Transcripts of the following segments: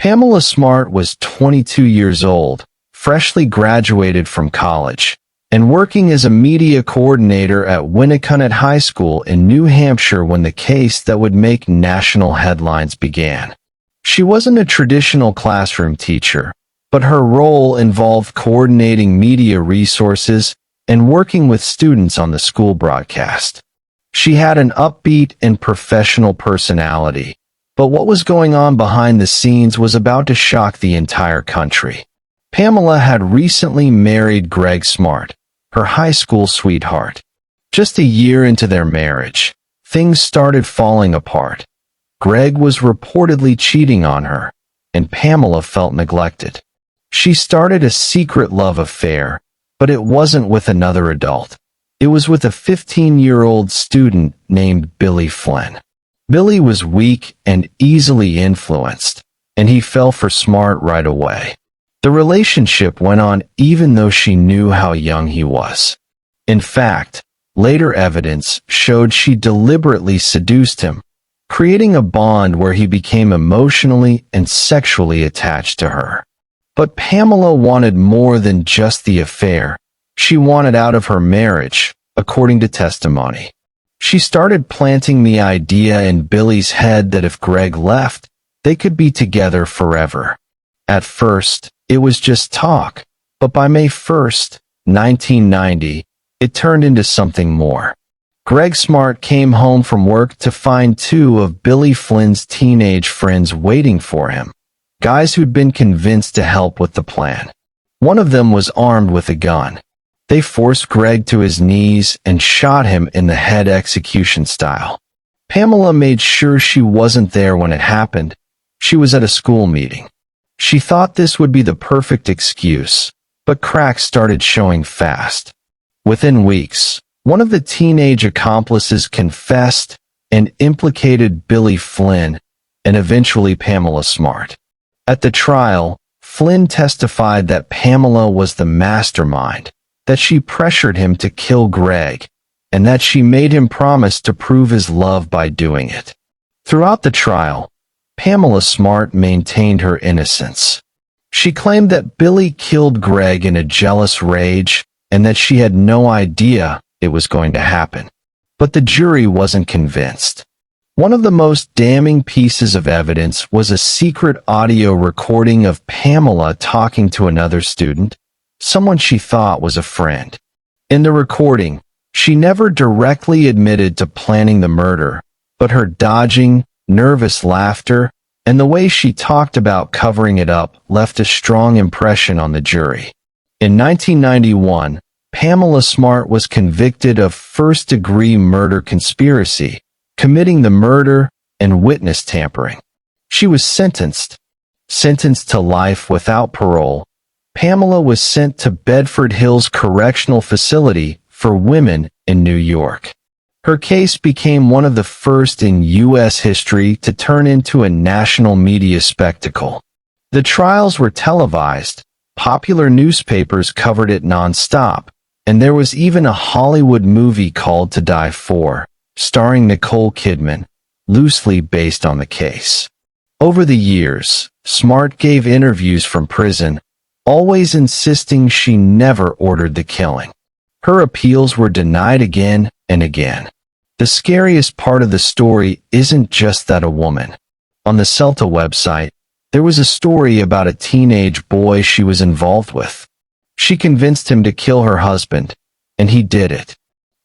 Pamela Smart was 22 years old, freshly graduated from college, and working as a media coordinator at Winnicott High School in New Hampshire when the case that would make national headlines began. She wasn't a traditional classroom teacher, but her role involved coordinating media resources and working with students on the school broadcast. She had an upbeat and professional personality, but what was going on behind the scenes was about to shock the entire country. Pamela had recently married Greg Smart, her high school sweetheart. Just a year into their marriage, things started falling apart. Greg was reportedly cheating on her, and Pamela felt neglected. She started a secret love affair, but it wasn't with another adult. It was with a 15-year-old student named Billy Flynn. Billy was weak and easily influenced, and he fell for Smart right away. The relationship went on even though she knew how young he was. In fact, later evidence showed she deliberately seduced him, creating a bond where he became emotionally and sexually attached to her. But Pamela wanted more than just the affair. She wanted out of her marriage, according to testimony. She started planting the idea in Billy's head that if Greg left, they could be together forever. At first, it was just talk, but by May 1st, 1990, it turned into something more. Greg Smart came home from work to find two of Billy Flynn's teenage friends waiting for him, guys who'd been convinced to help with the plan. One of them was armed with a gun. They forced Greg to his knees and shot him in the head execution style. Pamela made sure she wasn't there when it happened. She was at a school meeting. She thought this would be the perfect excuse, but cracks started showing fast. Within weeks, one of the teenage accomplices confessed and implicated Billy Flynn and eventually Pamela Smart. At the trial, Flynn testified that Pamela was the mastermind, that she pressured him to kill Greg, and that she made him promise to prove his love by doing it. Throughout the trial, Pamela Smart maintained her innocence. She claimed that Billy killed Greg in a jealous rage and that she had no idea it was going to happen. But the jury wasn't convinced. One of the most damning pieces of evidence was a secret audio recording of Pamela talking to another student, someone she thought was a friend. In the recording, she never directly admitted to planning the murder, but her dodging, nervous laughter, and the way she talked about covering it up left a strong impression on the jury. In 1991, Pamela Smart was convicted of first-degree murder conspiracy, committing the murder and witness tampering. She was sentenced to life without parole. Pamela was sent to Bedford Hills Correctional Facility for women in New York. Her case became one of the first in U.S. history to turn into a national media spectacle. The trials were televised, popular newspapers covered it nonstop, and there was even a Hollywood movie called To Die For, starring Nicole Kidman, loosely based on the case. Over the years, Smart gave interviews from prison, always insisting she never ordered the killing. Her appeals were denied again and again. The scariest part of the story isn't just that a woman. On the CELTA website, there was a story about a teenage boy she was involved with. She convinced him to kill her husband, and he did it.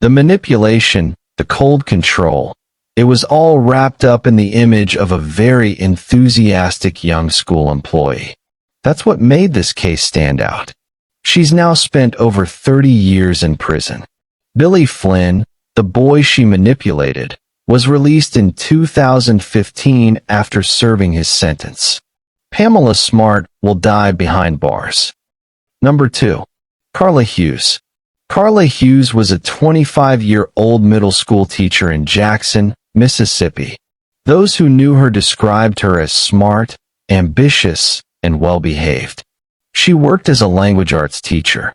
The manipulation, the cold control, it was all wrapped up in the image of a very enthusiastic young school employee. That's what made this case stand out. She's now spent over 30 years in prison. Billy Flynn, the boy she manipulated, was released in 2015 after serving his sentence. Pamela Smart will die behind bars. Number 2. Carla Hughes. Carla Hughes was a 25-year-old middle school teacher in Jackson, Mississippi. Those who knew her described her as smart, ambitious, and well-behaved. She worked as a language arts teacher.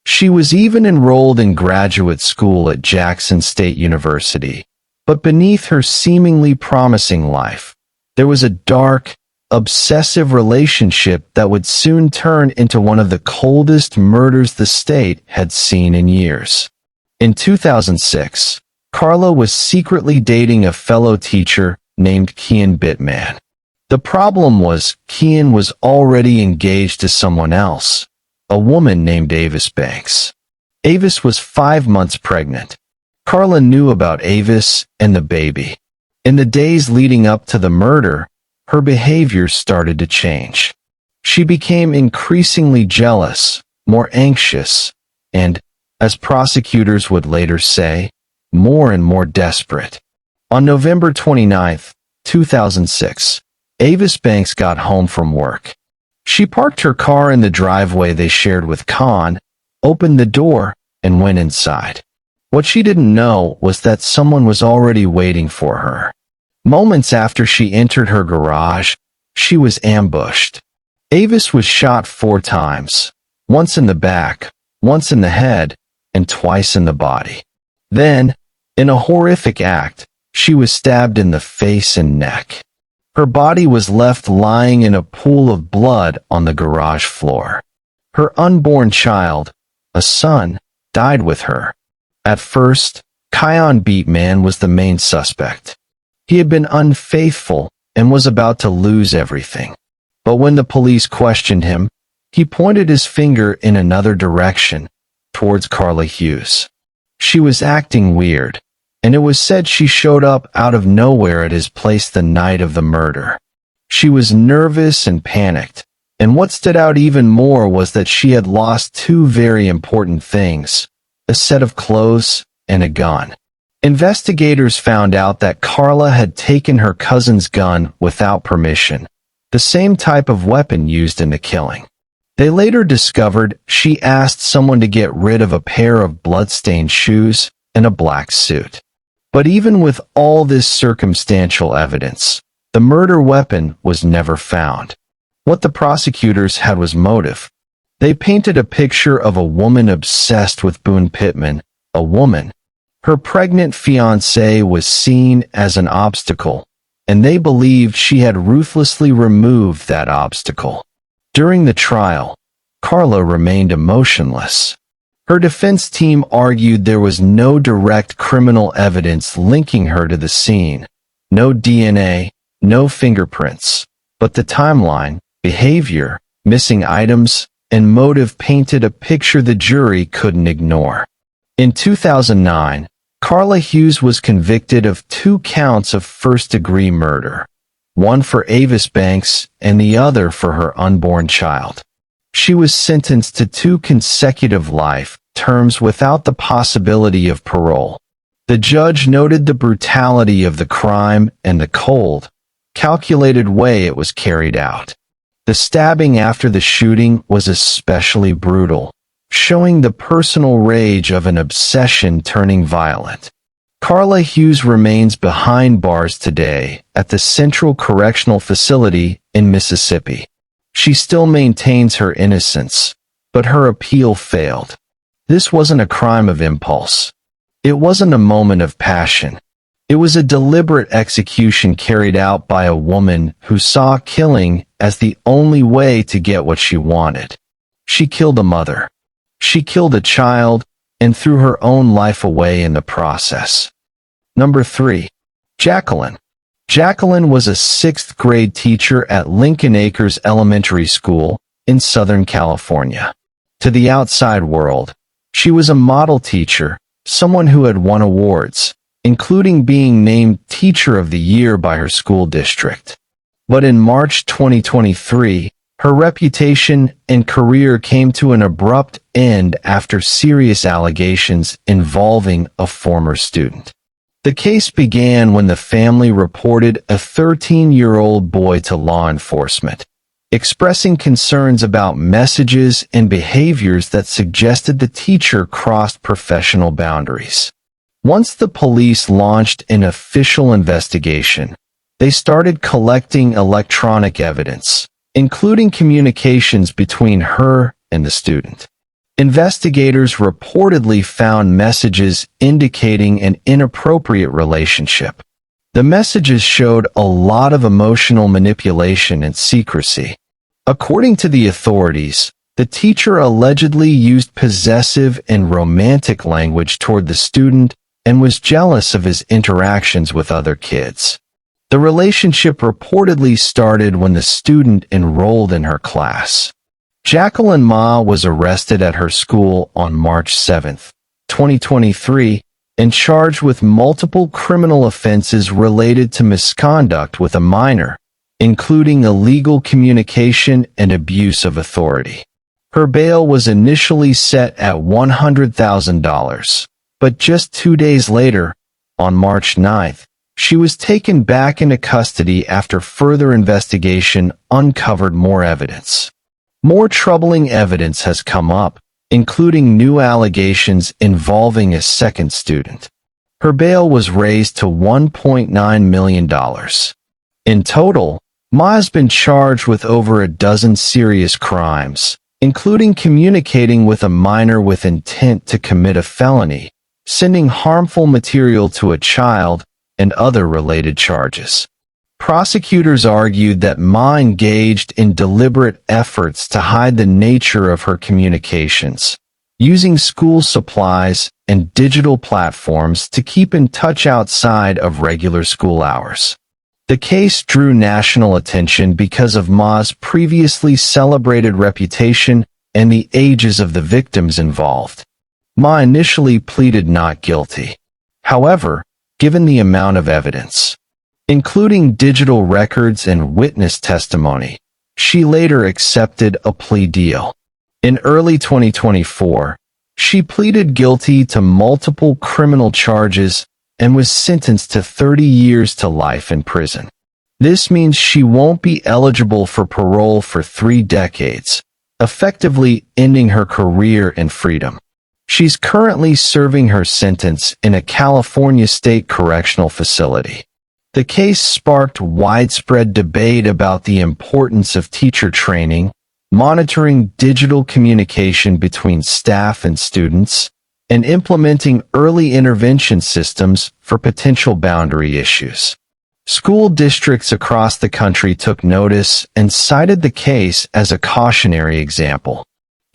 She was even enrolled in graduate school at Jackson State University. But beneath her seemingly promising life, there was a dark, obsessive relationship that would soon turn into one of the coldest murders the state had seen in years. In 2006, Carla was secretly dating a fellow teacher named Kian Bittman. The problem was Kian was already engaged to someone else, a woman named Avis Banks. Avis was 5 months pregnant. Carla knew about Avis and the baby. In the days leading up to the murder, her behavior started to change. She became increasingly jealous, more anxious, and, as prosecutors would later say, more and more desperate. On November 29, 2006, Avis Banks got home from work. She parked her car in the driveway they shared with Khan, opened the door, and went inside. What she didn't know was that someone was already waiting for her. Moments after she entered her garage, she was ambushed. Avis was shot 4 times, once in the back, once in the head, and twice in the body. Then, in a horrific act, she was stabbed in the face and neck. Her body was left lying in a pool of blood on the garage floor. Her unborn child, a son, died with her. At first, Kian Bittman was the main suspect. He had been unfaithful and was about to lose everything. But when the police questioned him, he pointed his finger in another direction, towards Carla Hughes. She was acting weird, and it was said she showed up out of nowhere at his place the night of the murder. She was nervous and panicked, and what stood out even more was that she had lost 2 very important things: a set of clothes and a gun. Investigators found out that Carla had taken her cousin's gun without permission, the same type of weapon used in the killing. They later discovered she asked someone to get rid of a pair of blood-stained shoes and a black suit. But even with all this circumstantial evidence, the murder weapon was never found. What the prosecutors had was motive. They painted a picture of a woman obsessed with Boone Pittman, a woman. Her pregnant fiancé was seen as an obstacle, and they believed she had ruthlessly removed that obstacle. During the trial, Carla remained emotionless. Her defense team argued there was no direct criminal evidence linking her to the scene, no DNA, no fingerprints, but the timeline, behavior, missing items, and motive painted a picture the jury couldn't ignore. In 2009, Carla Hughes was convicted of 2 counts of first-degree murder, one for Avis Banks and the other for her unborn child. She was sentenced to 2 consecutive life terms without the possibility of parole. The judge noted the brutality of the crime and the cold, calculated way it was carried out. The stabbing after the shooting was especially brutal, showing the personal rage of an obsession turning violent. Carla Hughes remains behind bars today at the Central Correctional Facility in Mississippi. She still maintains her innocence, but her appeal failed. This wasn't a crime of impulse. It wasn't a moment of passion. It was a deliberate execution carried out by a woman who saw killing as the only way to get what she wanted. She killed a mother. She killed a child and threw her own life away in the process. Number 3. Jacqueline. Jacqueline was a 6th grade teacher at Lincoln Acres Elementary School in Southern California. To the outside world, she was a model teacher, someone who had won awards, including being named Teacher of the Year by her school district. But in March 2023, her reputation and career came to an abrupt end after serious allegations involving a former student. The case began when the family reported a 13-year-old boy to law enforcement, expressing concerns about messages and behaviors that suggested the teacher crossed professional boundaries. Once the police launched an official investigation, they started collecting electronic evidence, including communications between her and the student. Investigators reportedly found messages indicating an inappropriate relationship. The messages showed a lot of emotional manipulation and secrecy. According to the authorities, the teacher allegedly used possessive and romantic language toward the student and was jealous of his interactions with other kids. The relationship reportedly started when the student enrolled in her class. Jacqueline Ma was arrested at her school on March 7, 2023, and charged with multiple criminal offenses related to misconduct with a minor, including illegal communication and abuse of authority. Her bail was initially set at $100,000, but just 2 days later, on March 9, she was taken back into custody after further investigation uncovered more evidence. More troubling evidence has come up, including new allegations involving a second student. Her bail was raised to $1.9 million. In total, Ma has been charged with over a dozen serious crimes, including communicating with a minor with intent to commit a felony, sending harmful material to a child, and other related charges. Prosecutors argued that Ma engaged in deliberate efforts to hide the nature of her communications, using school supplies and digital platforms to keep in touch outside of regular school hours. The case drew national attention because of Ma's previously celebrated reputation and the ages of the victims involved. Ma initially pleaded not guilty. However, given the amount of evidence, including digital records and witness testimony, she later accepted a plea deal. In early 2024, she pleaded guilty to multiple criminal charges and was sentenced to 30 years to life in prison. This means she won't be eligible for parole for 3 decades, effectively ending her career and freedom. She's currently serving her sentence in a California state correctional facility. The case sparked widespread debate about the importance of teacher training, monitoring digital communication between staff and students, and implementing early intervention systems for potential boundary issues. School districts across the country took notice and cited the case as a cautionary example.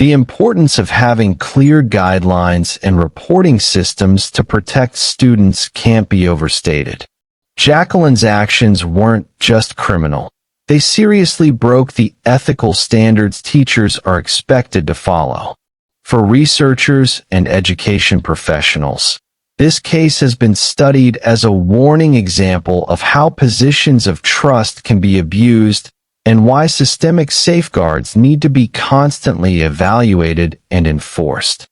The importance of having clear guidelines and reporting systems to protect students can't be overstated. Jacqueline's actions weren't just criminal. They seriously broke the ethical standards teachers are expected to follow. For researchers and education professionals, this case has been studied as a warning example of how positions of trust can be abused and why systemic safeguards need to be constantly evaluated and enforced.